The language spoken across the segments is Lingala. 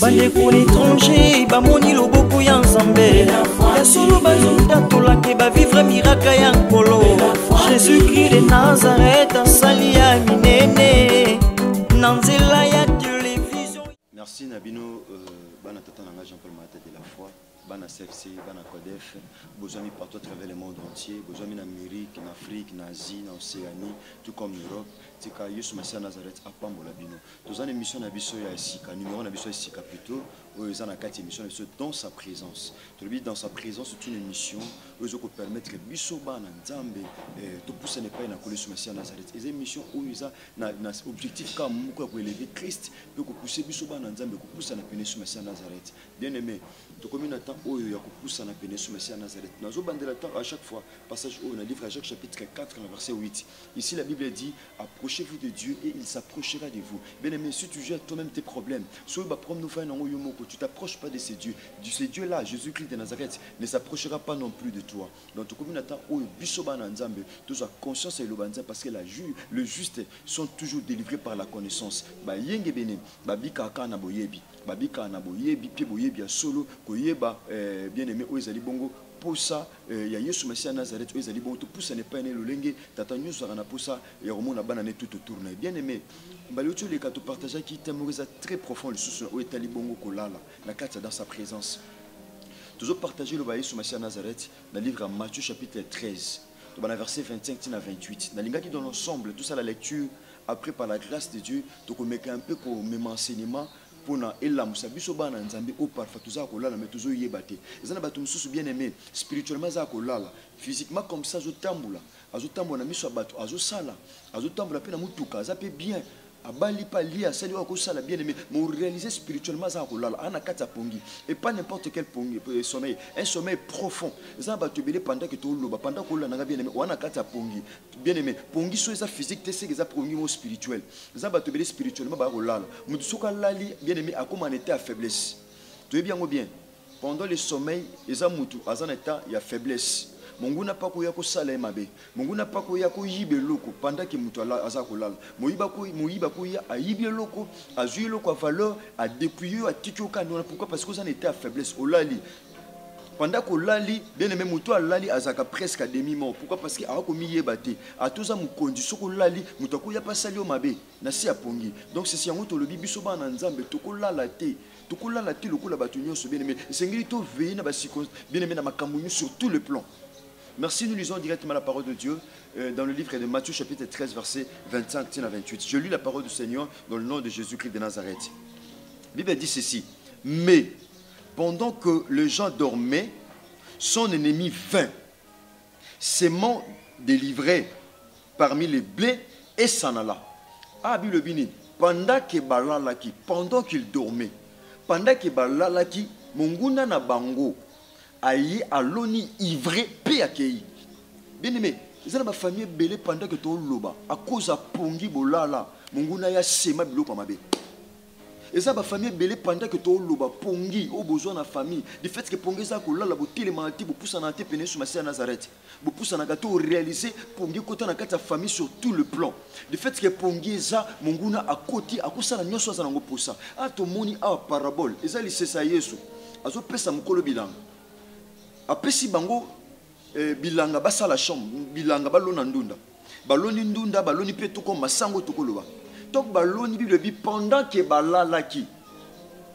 bandeko l'étranger bamoni loboko ya nzambe ya solo bazotatola bavivre miraka ya nkolo. Jésus-Christ de Nazareth asali ya minene na nzela ya télévision. Merci Nabino bana tata nanga Jean-Paul Martin de la foi bana CFC bana CODEF besoin partout à travers le monde entier besoin en Amérique en Afrique en Asie en Océanie tout comme Europe tika Yesu Masia Nazareth apambola bino tozana émission na biso ya sika numéro na biso ya sika plutôt oza na kati émission biso dans sa présence to le dans sa présence c'est une émission où ko permettre biso bana nzambe to pousser ne pas na ko Yesu Masia Nazareth et émission où ils a na objectif comme moko ko élever Christ pour ko pousser biso bana nzambe ko pousser na Yesu Masia Nazareth bien aimé to comme na temps où ya ko pousser na Yesu Masia Nazareth nazo bandela temps à chaque fois passage où on a livre à Jacques chapitre 4 verset 8 ici la Bible dit approchez-vous de Dieu et il s'approchera de vous. Bien aimé, si tu gères toi-même tes problèmes, tu t'approches pas de ces dieux. Ces dieux-là, Jésus-Christ de Nazareth, ne s'approchera pas non plus de toi. Donc, tu as conscience et parce que le juste sont toujours délivrés par la connaissance. Bien aimé, pour ça, il y a Yesu Masia Nazareth, ils allaient bon tout pour ça n'est pas né le lengue, tata news sera pour ça, il y a vraiment banane tout autour. Bien aimé, balotio les cartes partagées qui t'aimeraient très profond le sous où est bongo kolala, la carte dans sa présence. Toujours partager le Yesu Masia Nazareth dans le livre Matthieu chapitre 13, dans le verset 25 à 28. Dans l'ingati dans l'ensemble, tout ça la lecture après par la grâce de Dieu, donc on met un peu comme même enseignement. Pona ela musabiso bana nzambe o parfa tuza kolala mais tuzo yebate ezana batu mususu bien aimé spirituellement za kolala physiquement comme ça azotambola na miso batu azotambola pe na mutuka za pe bien abali pa lia sali wa kosala bien aimé mais réaliser spirituellement za kolala ana kata pongi et pas n'importe quel pongi sommeil un sommeil profond za batu belé pendant que to loba pendant ko lana bien aimé wana kata pongi bien aimé pongi so za physique te c'est za pongi mo spirituel za batu belé spirituellement ba kolala mutu soka lali bien aimé a comme en état à faiblesse tu es bien ou bien pendant le sommeil za mutu azan état il y a faiblesse Mungu n'a pas koya ko sala mabe Mungu n'a pas koya ko yibe loko pendant que mutu aza kolala moyiba ko ya ayibe loko azui loko a valeur a dépouiller a tikoka pourquoi parce que ça était à faiblesse olali pendant que lali bien aimé mutu alali azaka presque à demi mort pourquoi parce que a ko miyebate a toza mu condition ko lali mutu ko ya pas sali o mabe na si apongi donc c'est si yango to lobi biso ba na nzambe to ko lala te to ko lala te lokola batu nyonso bien aimé sengeli to veiller na ba bien aimé na makambo sur tout le plan. Merci, nous lisons directement la parole de Dieu dans le livre de Matthieu chapitre 13 verset 25 à 28. Je lis la parole du Seigneur dans le nom de Jésus-Christ de Nazareth. La Bible dit ceci. Mais pendant que les gens dormaient, son ennemi vint, s'aimant délivré parmi les blés et s'en alla. Ah, Bible bini. Pendant qu'il dormait, pendant qu'il balalaki, monguna na bango. Aïe aloni ivré pe akei. Bien aimé, ils ont ma famille belé pendant que tu loba à cause à pongi bolala monguna ya sema biloko mabe. Ils ont ma famille belé pendant que tu loba pongi au besoin na famille. Du fait que pongi ça kolala bo télémanti bo poussa na te pene sur Masia Nazareth. Bo poussa na gato réaliser pongi kota na kata famille sur tout le plan. Du fait que pongi ça monguna à côté à cause na nyoso za nango poussa. A to moni a parabole. Ils ont laissé ça Yesu. Azo pesa mukolo bilang. Après si bango bilanga basa la chambre bilanga balona ndunda baloni ndunda baloni pe toko masango toko loba tok baloni bi pendant que balalaki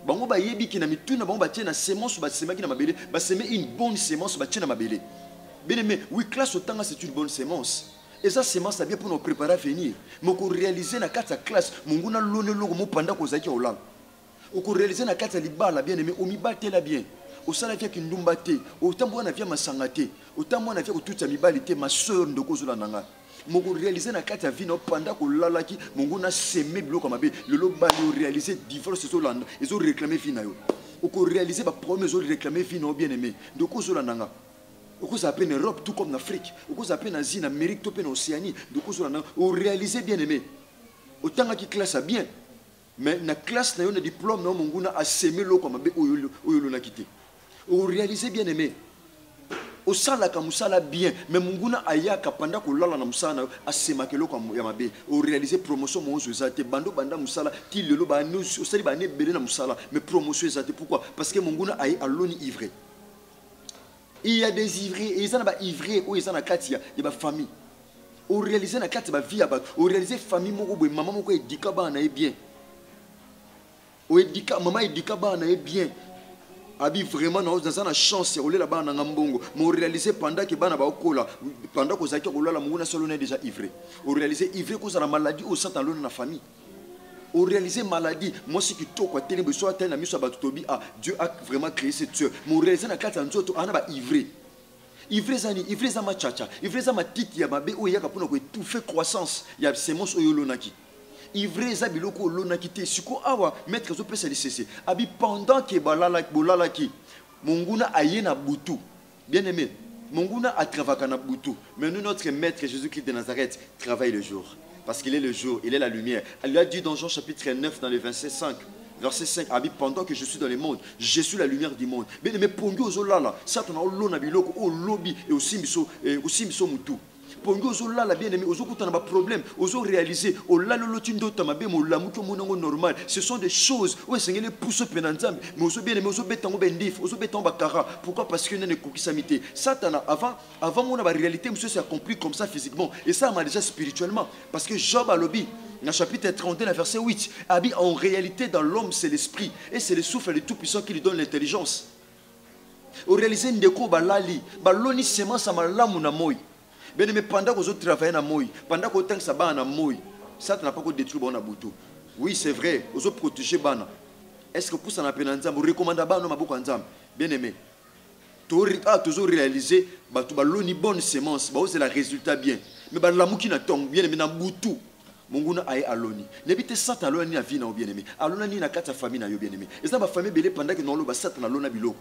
bango ba yebi ki na mituna bango ba tiena semence ba semaki na mabele ba semer une bonne semence ba tiena mabele bien aimé oui classe au temps c'est une bonne semence et ça semence ça bien pour nous préparer à venir mais ko réaliser na kata classe mungu na lone logo mo pendant ko zaki olala o ko réaliser na kata libala bien aimé o mi batela bien au salaire qui n'umbate, autant moi na via ma sangate, autant moi na via toute sa mibalité, ma soeur de Kozola Nanga. Mon réaliser na kata vie pendant que lalaki, mon na semé bloc comme abe, le loba réaliser divorce sur l'an, ils ont réclamé vie na yo. Au réaliser ma promesse, ils ont réclamé vie na bien aimé, de Kozola Nanga. Au cause à peine Europe, tout comme l'Afrique, au cause à peine Asie, Amérique, tout peine Océanie, de Kozola Nanga, au réaliser bien aimé. Autant qui classe à bien, mais na classe na yo na diplôme na mon a semé l'eau comme abe, ou na quitté. Au réaliser bien aimé, osalaka musala bien mais munguna ayaka panda kolala na musala asemaka eloko ya mabe o réaliser promotion mozo ezate bando banda musala ti lelo ba nous osali ba ne belé na musala mais promotion ezate pourquoi parce que munguna ayi aloni ivré. Il y a des ivrés et ils en ont ivré ou ils en ont katia et ba famille o réaliser na kati ba vie ba o réaliser famille moko boy maman moko edika ba na bien o edika maman edika ba na bien abi vraiment dans une chance de là-bas dans ngambongo mais réaliser pendant que bana ba okola pendant que zaki kolala munguna solo ne déjà ivré o réaliser ivré cause la maladie au sein dans la famille o réaliser maladie moi si qui to quoi télé beso atteindre miso ba tobi ah Dieu a vraiment créé cette tueur mais réaliser na kata nzoto ana ba ivré ivré za ma chacha ivré za ma titi ya mabe o yaka pona ko tout fait croissance ya semence oyolonaki ivré za biloko lonaki te siko awa maître zo pesa lisese abi pendant que bolala ki munguna ayena butu bien aimé munguna a travaillé na butu mais nous notre maître Jésus-Christ de Nazareth travaille le jour parce qu'il est le jour il est la lumière. Elle lui a dit dans Jean chapitre 9 dans le verset 5 abi pendant que je suis dans le monde je suis la lumière du monde bien aimé pongi ozolala satana olona biloko o lobi et aussi miso mutu pongo zola la bien aimé ozo kutana ba problème ozo réaliser o la loloti ndota mabe mo lamuko monongo normal ce sont des choses où sengele pousse penanzam mais ozo bien aimé ozo betango bendif ozo betango bakara pourquoi parce que nene kokisamité satana avant mon ba réalité monsieur s'est accompli comme ça physiquement et ça m'a déjà spirituellement parce que Job a lobby dans chapitre 31 verset 8 a dit en réalité dans l'homme c'est l'esprit et c'est le souffle du tout-puissant qui lui donne l'intelligence au réaliser ndeko balali baloni semence amalamu na moi. Bien aimé, pendant que vous travaillez dans moi, pendant que vous avez dans moi, ça n'a pas détruit bon aboutou. Oui, c'est vrai, vous avez protégé bana. Est-ce que pour ça n'a pas d'anzam, vous recommandez bana ma beaucoup d'anzam. Bien aimé, toujours réalisé, bah tu ballo ni bonne semence, bah c'est le résultat bien. Mais bah l'amour qui n'a tombe, bien aimé, n'a boutou. Monguna aye aloni. N'habite sat aloni na vie na bien aimé. Alona ni na kata famille na yo bien aimé. Et ça ma famille belé pendant que non lo bah sat na lona bilo.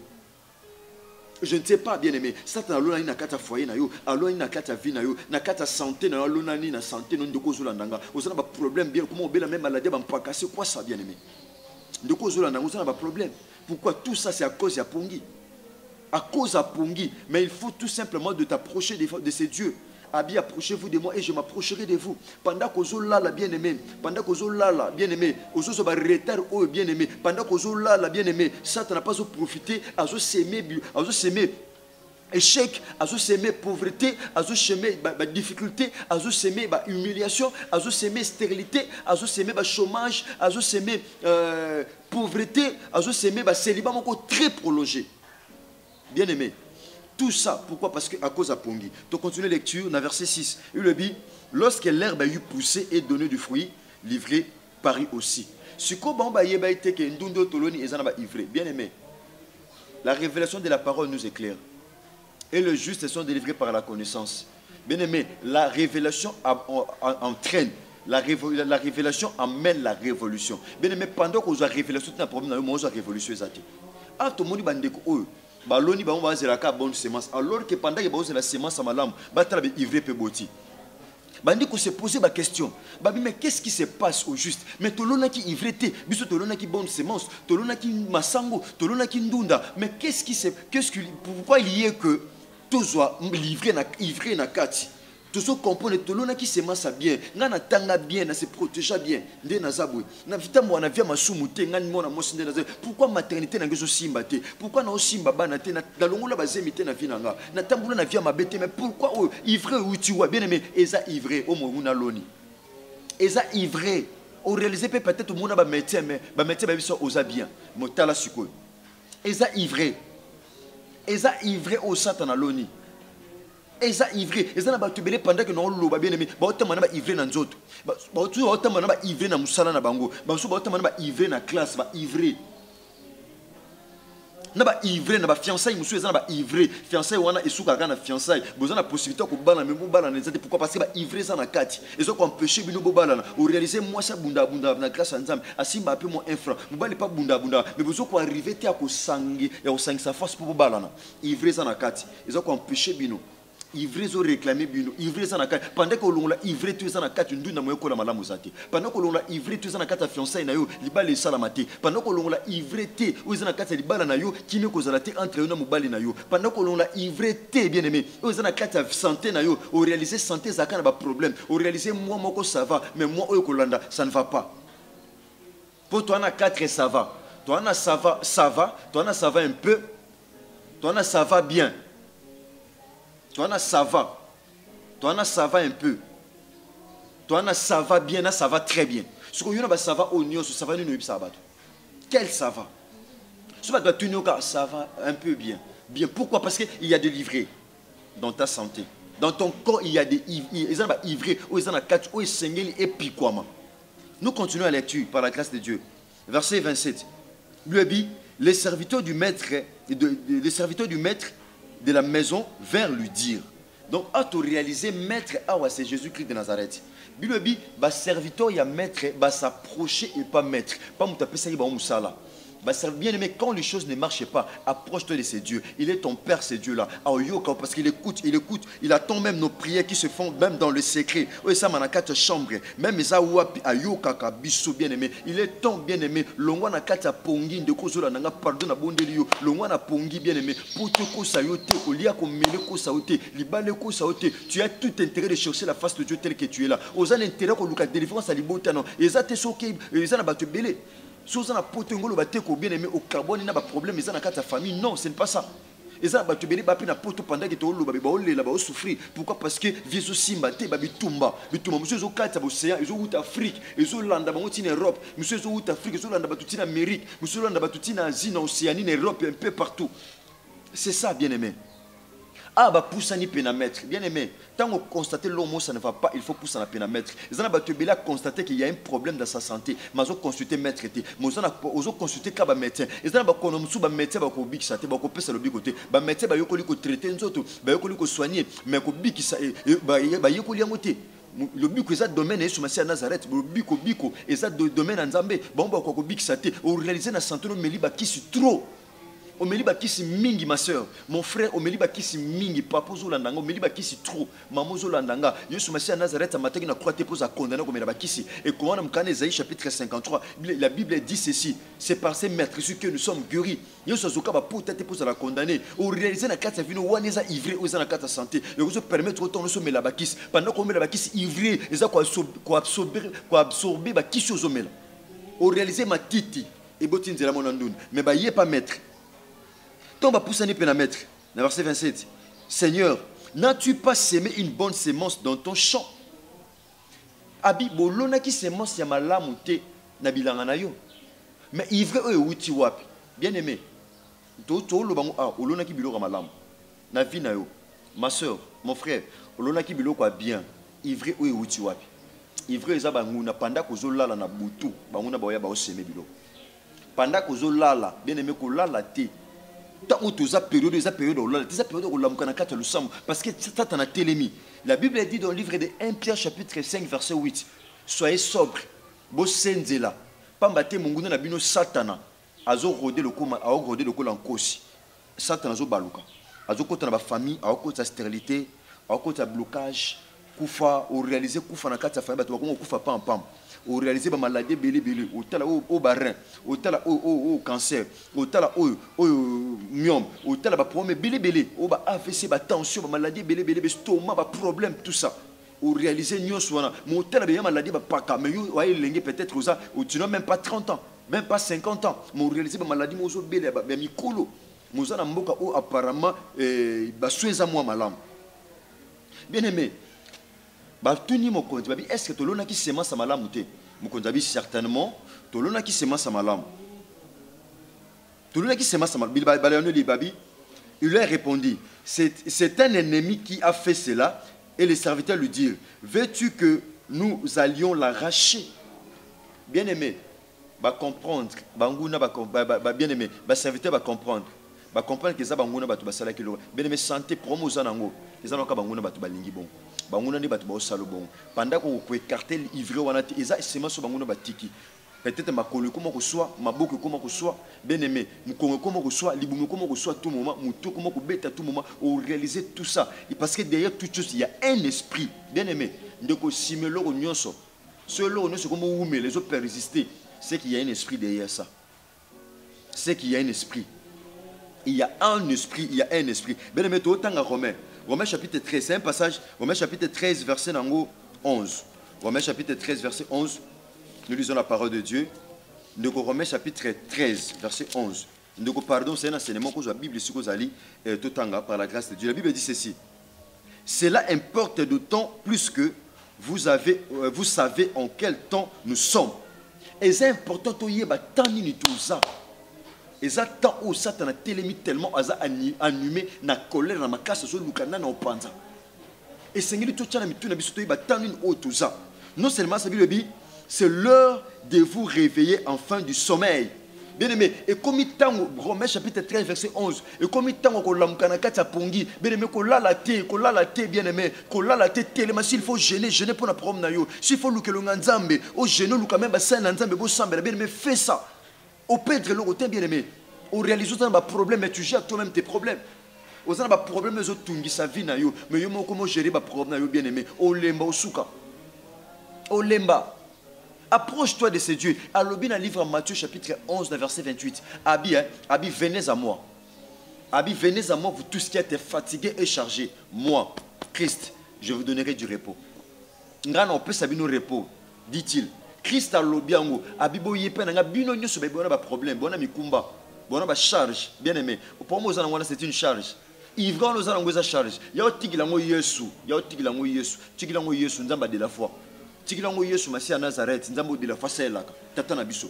Je ne sais pas bien aimé. Satan alona ni na kata foyer na yo, alona ni na kata vie na yo, na kata santé na alona ni na santé non ndeko zolandanga. Osana ba problème bien comment obela même maladie ba mpaka c'est quoi ça bien aimé. Ndeko zolandanga osana ba problème. Pourquoi tout ça c'est à cause ya pongi. À cause à pongi, mais il faut tout simplement de t'approcher de ces dieux. Abi, approchez-vous de moi et je m'approcherai de vous. Pendant que vous la bien aimé, pendant que vous la bien aimé, vous avez retard au bien aimé, pendant que vous la bien aimé, Satan n'a pas profité à vous s'aimer échec, à vous s'aimer pauvreté, à vous s'aimer difficulté, à vous s'aimer humiliation, à vous s'aimer stérilité, à vous s'aimer chômage, à vous s'aimer pauvreté, à vous s'aimer célibat encore très prolongé. Bien aimé. Tout ça, pourquoi? Parce qu'à cause de Pongi. Donc, continuez la lecture, dans verset 6. Il le dit, lorsque l'herbe a eu poussé et donné du fruit, livré Paris aussi. Bien aimé, la révélation de la parole nous éclaire. Et le juste sont délivrés par la connaissance. Bien aimé, la révélation entraîne. La révélation amène la révolution. Bien aimé, pendant que vous avez la révélation, vous avez un problème, vous avez la révolution. Ah, tout le monde est baloni ba on va la bonne semence alors que pendant que ba la semence à malam ba tala be ivre pe boti bandi ko se poser ba question babi mais qu'est-ce qui se passe au juste mais tolona ki ivreté biso tolona ki bonne semence tolona ki masango tolona ki ndunda mais qu'est-ce que pourquoi il y a que tout soit livré na ivre na kati tout ce comprendre tout l'on a qui se masse bien ngana tanga bien na se protéger bien ndé na zabwe na vita mo na via masumuté ngani mo na mosi ndé na zabwe pourquoi maternité na ngezo simba te pourquoi na osimba bana te na longola bazemité na vinanga na tambula na via mabete mais pourquoi o ivre uti wa bien aimé eza ivre o monguna loni eza ivre o réaliser peut-être mo na ba métier mais ba métier ba biso oza bien motala siko eza ivre o satana loni eza ivré eza na bato belé pendant que non loba bien aimé ba otama na ba ivré na nzoto ba otu otama na ba ivré na musala na bango ba so ba otama na ba ivré na classe ba ivré na ba ivré na ba fiançailles musu eza na ba ivré fiançailles wana esuka kana fiançailles boza na possibilité ko bala même bala na nzate pourquoi parce que ba ivré ça na kati ezo ko empêcher bino bo bala na ou réaliser moi ça bunda na grâce à nzambe asimba peu mon infra mobali pas bunda mais bozo ko arriver te ko sangi ya ko sangi sa force pour bala na ivré ça na kati ezo ko empêcher bino Ivrer zo réclamer bino, ivrer ça na kati. Pendant que l'on l'a ivrer tu ça na kati ndunda moyo kola malamu zate. Pendant que l'on l'a ivrer tu ça na kati fiancé na yo, libala salamate. Pendant que l'on l'a ivrer te, ou ça na kati libala na yo, qui ne kozala te entre yo na mobali na yo. Pendant que l'on l'a ivrer te bien aimé, ou ça na kati santé na yo, ou réaliser santé ça kana ba problème. Ou réaliser moi moko ça va, mais moi oyo kolanda ça ne va pas. Pour toi na 4 ça va. Toi na ça va, toi na ça va un peu. Toi na ça va bien. Toi, ça va. Toi, ça va un peu. Toi, ça va bien, ça va très bien. Ce que ça va au niveau, ça va nous ça va. Quel ça va? Ça va un peu bien. Bien. Pourquoi? Parce qu'il y a des livrets dans ta santé. Dans ton corps, il y a des livrets. Nous continuons la lecture par la grâce de Dieu. Verset 27. Les serviteurs du maître, de la maison vers lui dire. Donc, à te réaliser, maître, c'est Jésus-Christ de Nazareth. Bilobi, serviteur, il y a maître, s'approcher et pas maître. Pas m'taper ça, il va moussala. Bien aimé, quand les choses ne marchent pas, approche-toi de ces dieux. Il est ton Père, ces dieux-là. Parce qu'il écoute, il attend même nos prières qui se font même dans le secret. Même bien aimé, il est ton bien aimé. Longwana kata pongi de kozola nanga pardon na bondelio. Longwana pongi bien aimé. Pour te kosayote, olia komele kosayote, libale kosayote. Tu as tout intérêt de chercher la face de Dieu tel que tu es là. Aux intérêt ko luka délivrance à libota non. Ezate soke, ezana batu belé. Si vous avez un potengolo bien aimé au carbone, il n'y a pas de problème, ils ont une famille. Non, ce n'est pas ça. Ils ont un poto pendant que tu as souffrir. Pourquoi? Parce que les Simba, Bitumba, monsieur Zokata, l'océan, ils ont Afrique, ils ont l'Anda, ils ont Europe, monsieur Zot Afrique, ils ont l'Anda, ils ont Amérique, monsieur l'Anda, ils ont Asie, Océanie, Europe, un peu partout. C'est ça, bien aimé. Ah, bah, pousse ni pénamètre. Bien aimé, tant qu'on constate l'homme, ça ne va pas, il faut pousser un pénamètre. Ils ont constaté qu'il y a un problème dans sa santé. Mais ils ont consulté maître. Ils ont consulté le médecin. Ils ont consulté le médecin, ils ont consulté le médecin, le médecin, ils ont traité, ils ont soigné. Mais ils ont le biko est domaine est sur Nazareth, le biko est domaine en Zambé. Bon, bah, quoi, biko ça te, on réalise na santé no meliba qui se trop. Omeliba kisi mingi ma soeur, mon frère omeliba kisi mingi papa zolandanga omeliba kisi trop, maman zolandanga. Yesu Messia Nazareth amataki na croix te pose à condamner comme omeliba kisi. Et quand on a Ésaïe chapitre 53, la Bible dit ceci, c'est par ces maîtres que nous sommes guéris. Yesu Zoka ba pour tête pose à la condamner. Au réaliser na carte vino waneza ivrer aux na carte santé. Et vous permettre autant de se mettre la bakis pendant qu'on met la bakis ivrer, les quoi absorber ba kisi aux omela. Au réaliser ma titi et botin de la monandoun, mais ba yé pas maître. Tombe à pousser un pénamètre. Verset 27. Seigneur, n'as-tu pas sémé une bonne sémence dans ton champ? Abi bolona ki sémence ya malamu te na bilanga na yo. Mais ivre e wuti wapi. Bien aimé. To lo bango olona ki biloko malamu. Na vie na yo. Ma soeur, mon frère, olona ki biloko bien. Ivre e wuti wapi. Ivre eza banguna panda kozolala na butu. Banguna boya ba oseme biloko. Panda kozolala, bien aimé ko lala te. Tant que tu as période, parce que ça t'en a télémi. La Bible dit dans le livre de 1 Pierre chapitre 5 verset 8, soyez sobre, bosenzela, pambate munguna na bino satana, azo rodé le koma, azo rodé le kola en kosi. Satana azo baluka, azo kota na ba famille, azo kota stérilité, azo kota blocage, kufa, ou réaliser kufa na kata famille, batu bakoma kufa pam pam. Au réaliser ma maladie belé au tala au barin au tala au cancer au tala au myome au tala ba problème belé au ba AVC ba tension ba maladie belé stomac ba problème tout ça au réaliser nyos wana mo tala ba maladie ba paka mais yo wa elenge peut-être ça ou tu n'as même pas 30 ans même pas 50 ans mo réaliser ba maladie mo zo belé ba mikolo mo za na mboka o apparemment ba soueza moi malam bien aimé. Est-ce que tu as qui semence à malam ou te? Certainement, tu as qui semence à malam. Tu as qui semence à malam. Il lui a répondu, c'est un ennemi qui a fait cela. Et les serviteurs lui dirent, veux-tu que nous allions l'arracher? Bien aimé, va comprendre. Bien aimé, va serviteur va comprendre. Va comprendre que ça va bien aimé, santé promo zanango. Les gens qui balingi bon. Banguna ni batu ba osalo bon. Pendant qu'on peut écarter l'ivre wana te eza semence banguna batiki. peut-être makolo comment que soit maboko comment que soit bien aimé mukongo comment que soit libumu comment que soit tout moment muto comment que bête à tout moment on réaliser tout ça et parce que derrière toute chose il y a un esprit bien aimé ndeko simelo nyonso ceux-là on comment oume les autres peuvent résister c'est qu'il y a un esprit derrière ça c'est qu'il y a un esprit il y a un esprit il y a un esprit bien aimé tout autant à Romains chapitre 13 c'est un passage Romains chapitre 13 verset 11 Romains chapitre 13 verset 11. Nous lisons la parole de Dieu. Nous Romains chapitre 13, verset 11. Nous pardon, c'est un enseignement que la Bible ici tout par la grâce de Dieu. La Bible dit ceci. Cela importe d'autant plus que vous savez en quel temps nous sommes. Et c'est important que vous ayez tout ça. Et ça temps où Satan a tellement animé na colère na makasa so lukana na opanza. Et Seigneur tout ça na mitu na biso to ba tant une tout ça. Non seulement ça Bible dit c'est l'heure de vous réveiller enfin du sommeil. Bien aimé, et comme il temps, Romains chapitre 13, verset 11, et comme il temps, qu'on l'a pongi, bien aimé, qu'on l'a la tête, bien aimé, qu'on l'a la tête, tellement s'il faut gêner pour la promenade, s'il faut louer le nganzambe, au genou, louer même bassin, nganzambe, beau sambe, bien aimé, fais ça. Au perdre le côté, bien aimé, au réaliser un problème, mais tu gères toi-même tes problèmes. Aux ans, problème, les autres, tungi sa vie, mais yo, comment gérer les problèmes, bien aimé, au lemba, au souka, au lemba. Approche-toi de ces dieux. Alors, bien, dans le livre de Matthieu, chapitre 11, verset 28. Abi, venez à moi. Abi, venez à moi, vous tous qui êtes fatigués et chargés. Moi, Christ, je vous donnerai du repos. On peut savoir nos repos, dit-il. Christ a l'obiango. Abi, boye pe nanga bino nyo so ba problème, bona mikumba, bona charge, bien aimé. Pour moi, c'est une charge. Ivran nous allons une charge. Yao tigilango Yesu, tigilango Yesu, nzamba de la foi. Tikilango Yesu Masia Nazareth, nzambo de la facela, tatana biso.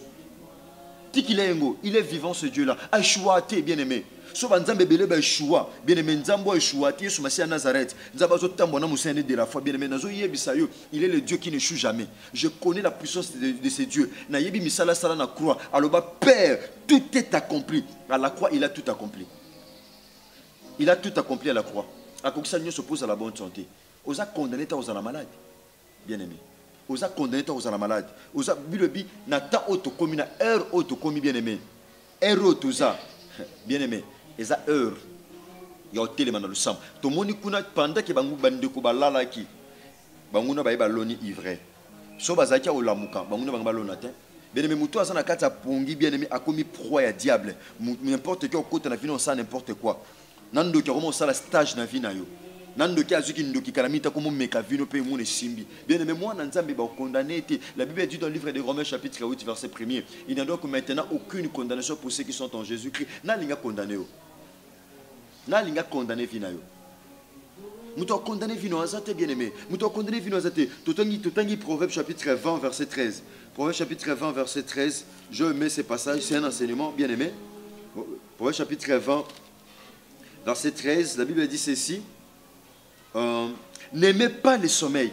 Tikilengo, il est vivant ce Dieu là. Aishouate, bien aimé. Soba nzambe belé ba Aishua, bien aimé nzambo Aishouate, Yesu Masia Nazareth. Nzamba zo tambona musene de la foi, bien aimé nazo yebisayo, il est le Dieu qui ne choue jamais. Je connais la puissance de ces dieux. Na yebi misala sala na croix. Aloba Père, tout est accompli. À la croix, il a tout accompli. Il a tout accompli à la croix. À quoi ça se pose à la bonne santé. Osa condamné ta aux la malade. Bien aimé. Osa condamné ta aux la malade. Osa bilobi na ta auto commis na heure auto commis bien aimé. Heure auto ça. Bien aimé. Et ça heure. Il y a hôtel dans le sang. To moni kuna pendant que bangu bande ko balala ki. Bangu na ba loni ivre. So bazaki o lamuka. Bangu na banga lona te. Bien aimé muto asana kata pongi bien aimé a commis proie à diable. N'importe qui au côté na vie on ça n'importe quoi. Nando ki comment ça la stage na vie na yo. Nando ki azuki ndoki kalamita comme meka vino pe mon simbi. Bien aimé moi nzambe ba condamné. La Bible dit dans le livre de Romains chapitre 8 verset 1er, il n'y a donc maintenant aucune condamnation pour ceux qui sont en Jésus-Christ. Na linga condamné yo. Na linga condamné vina yo. Muto condamné vino azate bien aimé. Muto condamné vino azate. Totangi Proverbe chapitre 20 verset 13. Proverbe chapitre 20 verset 13. Je mets ces passages, c'est un enseignement bien aimé. Proverbe chapitre 20 verset 13, la Bible dit ceci. N'aimez pas le sommeil.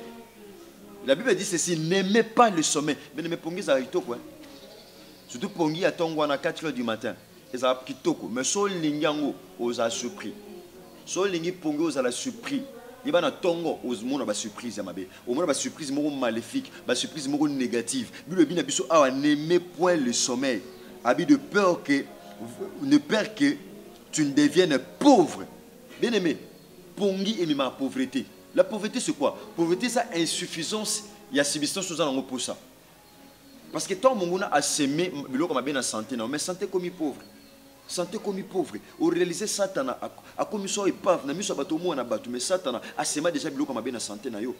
La Bible dit ceci, n'aimez pas le sommeil. Mais n'aimez pas ça quoi. Surtout pongi à tongwana 4h du matin. Et ça kitoko. Mais so lingango aux a surpris. So lingi pongi aux a la surpris. Il va na tongo aux mona ba surprise ya mabe. Au mona ba surprise mo maléfique, ba surprise mo négative. Bible bina biso a n'aimez point le sommeil. Abi de peur que tu ne deviennes pauvre. Bien aimé. Pongi et ma pauvreté. La pauvreté, c'est quoi? Pauvreté, c'est insuffisance. Il y a subsistance pour ça. Parce que tant mon a semé, comme bien la santé, mais santé comme pauvre. Santé comme pauvre. Au réaliser Satan a commis ça épave, n'a mis ça bateau moi na bateau, mais Satan a semé déjà comme bien la santé na yo.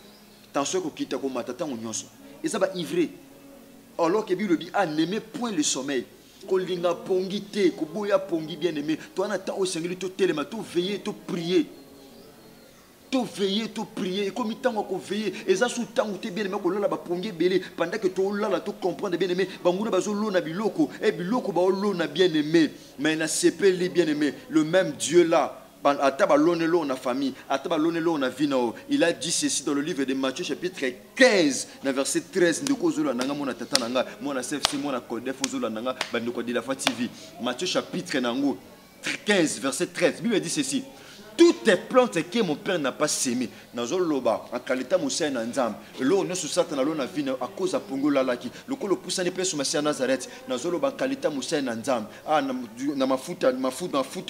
Tant ce que quitte comme matata on nyonso. Et ça va ivrer. Alors que Bible dit, n'aimez point le sommeil. Kolinga pongi te, koboya pongi bien aimé. Toi na ta au Seigneur, to telema, to veiller, to prier. To veiller, to prier, comme il t'en a veiller, et ça sous temps où tu es bien aimé, que là bas pongier belé, pendant que tu là là tu comprends bien aimé, bangouna bazo lo na biloko, et biloko ba lo na bien aimé, mais na sepeli bien aimé, le même Dieu là, ataba lonelo na famille, ataba lonelo na vie nao, il a dit ceci dans le livre de Matthieu chapitre 15, na verset 13, de kozolo nanga mona tata nanga, mona CFC mona kodef ozolo nanga, bandoko de la foi TV, Matthieu chapitre nango 15 verset 13, Bible dit ceci. toutes les plantes que mon père n'a pas sémées. Nazoloba, en qualité Moussa Nanzam, l'eau ne se sort dans l'eau à cause de Pongo Lalaki, le col pousse ne peut se masser à Nazareth, Nazoloba, qualité Moussa Nanzam, ah, ma foute,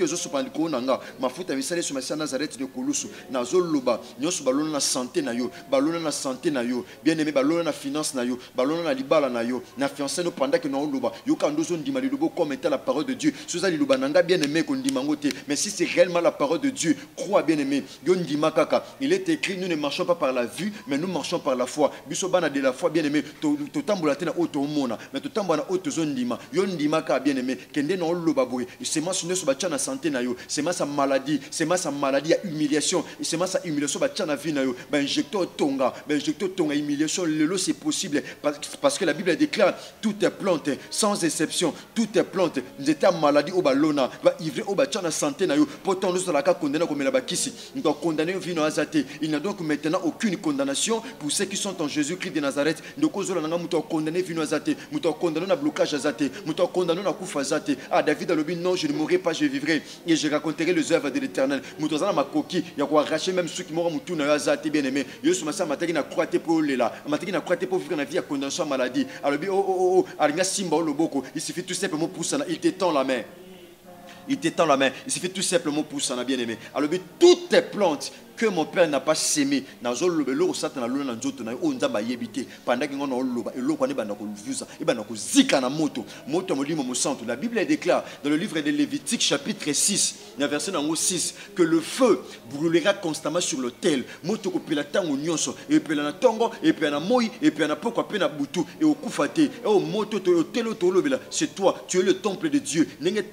aux os sur le Konanga, ma foute à Missale sur Massia Nazareth de Kolusu, Nazoloba, Nyos ballon na santé nayo, ballon na santé nayo, bien aimé ballon na finance nayo, ballon na libala nayo, na fiancé no pendant que nous loba, Yokandozo Ndimalilobo comme étant la parole de Dieu, Suzali Lubananga bien aimé qu'on dit mangote, mais si c'est réellement la parole de Dieu, crois bien aimé, Yondima Kaka, il est écrit, nous ne marchons pas par la vue, mais nous marchons par la foi. Bisobana de la foi, bien aimé, Totambulatena Otomona, mais Totambana Otozondima, Yondima Kaka, bien aimé, Kende no Lobaboué, c'est ma sunne sur Bachana santé nayo, c'est ma sa maladie, à humiliation, c'est ma sa humiliation, Bachana vinayo, ben injecteur tonga, humiliation, le lot c'est possible, parce que la Bible déclare, toutes est plante, sans exception, toutes est plante, nous étions maladie au ballona, ivre au Bachana santé nayo, pourtant nous sommes là condamnés comme la bakisi, nous sommes condamnés au vino azate. Il n'y a donc maintenant aucune condamnation pour ceux qui sont en Jésus-Christ de Nazareth. Nous sommes condamnés vino azate, nous sommes condamnés à blocage azate, nous sommes condamnés à coufa azate. Ah David a le non, je ne mourrai pas, je vivrai et je raconterai les œuvres de l'Éternel. Nous sommes ma coquille, il y a quoi arracher même ceux qui mourront moutou na azate bien aimé. Je suis ma mataki na croité pour le là, mataki na croité pour vivre la vie à condamnation à maladie. Alors alinga simba le boko, il suffit tout simplement pour ça, il t'étend la main. Il t'étend la main. Il suffit tout simplement pour ça, bien aimé. Alors, toutes tes plantes que mon père n'a pas sémé, pendant que la Bible déclare dans le livre de Lévitique chapitre 6, verset 6, que le feu brûlera constamment sur l'autel. C'est toi, tu es le temple de Dieu. Lieu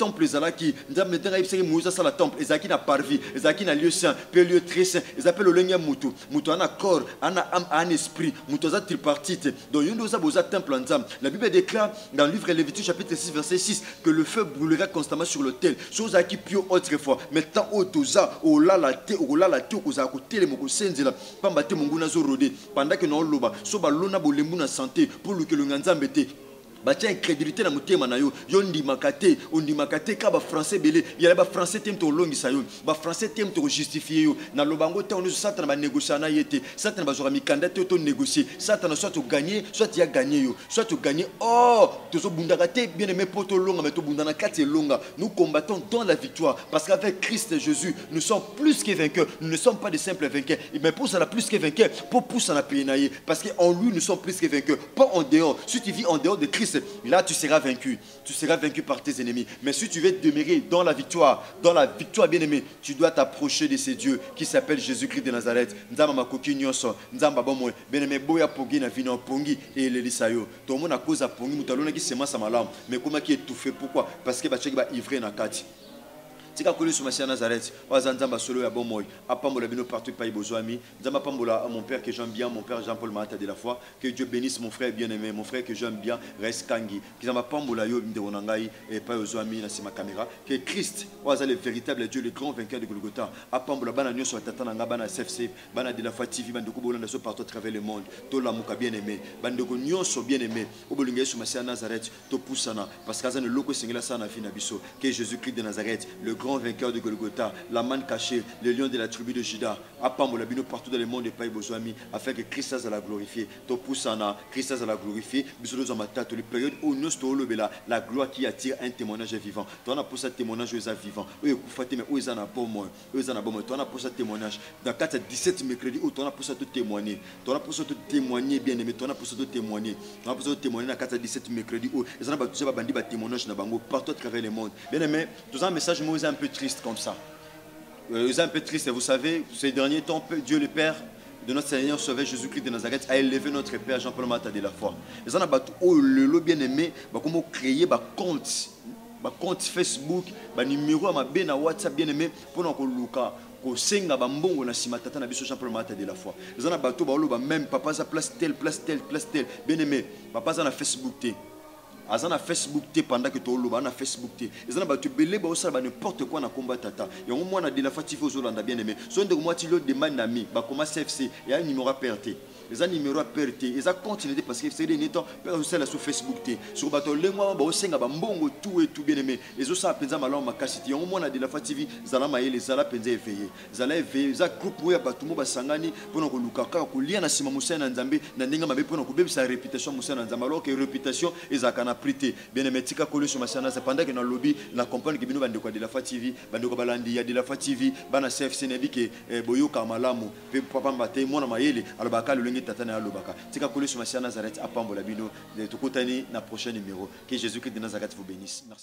saint, lieu très saint. Ils appellent le lengya mutu. Mutu a un corps, un âme, un esprit. Mutu a tripartite. Donc, il y a un temple en Zam. La Bible déclare dans le livre de Lévitique chapitre 6, verset 6, que le feu brûlera constamment sur l'autel. Chose à qui pio autrefois. Maintenant, au toza, au la la te, au la la te, au za côté les moko senzela. Pambate monguna zo rodé. Pendant que nous loba, soba lona bolemuna santé pour le que le nganzambete. Batia incrédulité na mutema na yo yondi makate ondi makate ka ba français belé il y a ba français tem to longi sa yo ba français tem to justifier yo na lobango te on satan ba négocier na yete satan ba zora mikanda te to négocier satan soit to gagner soit tu as gagné yo soit tu gagner oh to so bundaka te bien aimé poto longa mais to bundana kati longa nous combattons dans la victoire parce qu'avec Christ Jésus nous sommes plus que vainqueurs nous ne sommes pas des simples vainqueurs mais pour ça la plus que vainqueurs pour pousser na peinaye parce qu'en lui nous sommes plus que vainqueurs pas en dehors si tu vis en dehors de Christ là tu seras vaincu par tes ennemis. Mais si tu veux demeurer dans la victoire bien aimé, tu dois t'approcher de ce Dieu qui s'appelle Jésus-Christ de Nazareth. Nzamba makoki nyonso, nzamba bomo, bien aimé boya pongi na vino pongi et l'elisayo. Tout le monde a cause à pongi mutalona qui sema sa malam, mais comment qui étouffé pourquoi? Parce que ba cheki ba ivrer na kati. Tika koli sur Massia Nazareth, Wazanzamba solo ya bomoy, apambola bino partout pays besoami, Nzamba pambola mon père que j'aime bien, mon père Jean-Paul Mahata de la foi, que Dieu bénisse mon frère bien-aimé, mon frère que j'aime bien, reste Kangi, qui Nzamba pambola yo de Onangai et pas besoami na ma caméra, que Christ, Waza le véritable Dieu, le grand vainqueur de Golgotha, apambola bana nyo sur tatananga bana CFC, bana de la foi TV, bana de Kubolanda so partout à travers le monde, to la muka bien-aimé, bana de nyo so bien-aimé, obolingé sur Massia Nazareth, to poussana, parce qu'azan le loko singela sana fina biso, que Jésus-Christ de Nazareth, le grand vainqueur de Golgotha, la manne cachée, le lion de la tribu de Juda, apambola bino partout dans le monde et pas besoami, afin que Christ a la glorifier. To poussana, Christ a la glorifier. Bisous dans ma tête, les périodes où nous sommes la gloire qui attire un témoignage vivant. Toi on a pour ça témoignage aux vivants. Eux mais où ils en a bon moi, eux en a bon moi. Toi on a pour ça témoignage. Dans 4 17 mercredi où toi on a pour ça te témoigner. Toi on a pour ça te témoigner bien aimé. Toi on a pour ça te témoigner. On a pour ça te témoigner dans 4 17 mercredi où ils en a pas bandi ba témoignage na bango partout à travers le monde. Bien aimé, tout un message moi un peu triste comme ça. C'est un peu triste, vous savez, ces derniers temps, Dieu le Père de notre Seigneur Sauveur Jésus-Christ de Nazareth a élevé notre Père Jean-Paul Mahata de la foi. Les gens ont le bien aimé, comment créer un compte Facebook, un numéro à ma WhatsApp bien aimé pour nous ko senga bambongo na simatata na biso Jean-Paul Mahata de la foi. Les gens ont même papa za place tel, bien aimé, papa za na Facebook té. aza na Facebook te pendant que to loba na Facebook te ezana ba tu belé ba osala ba n'importe quoi na combat tata yango mwana de la fatigue ozolanda bien aimé so ndeko mwati lo demande na mi ba koma CFC ya numéro à perte les numéro à perte ils a continué parce que c'est des neto sur Facebook te sur bato lengwa ba osenga ba mbongo tout et tout bien aimé les osa penza malon makasiti yango mwana de la fatigue zala mayele zala penza éveillé zala éveillé za groupe ya bato mo basangani pona ko luka ka ko lia na sima musana nzambe na ndinga mabe pona ko bebisa réputation musana nzambe alors que réputation ezaka prité bien aimé tika kolo sur masana c'est pendant que dans lobby la compagnie que bino bande ko de la fatigue bande ko balandi ya de la fatigue bana CFC ne bike boyoka malamu pe papa mbate mwana mayele alobaka lolenge tatana alobaka tika kolo sur masana Nazareth apambola bino tokotani na prochain numéro que Jésus Christ de Nazareth vous bénisse. Merci.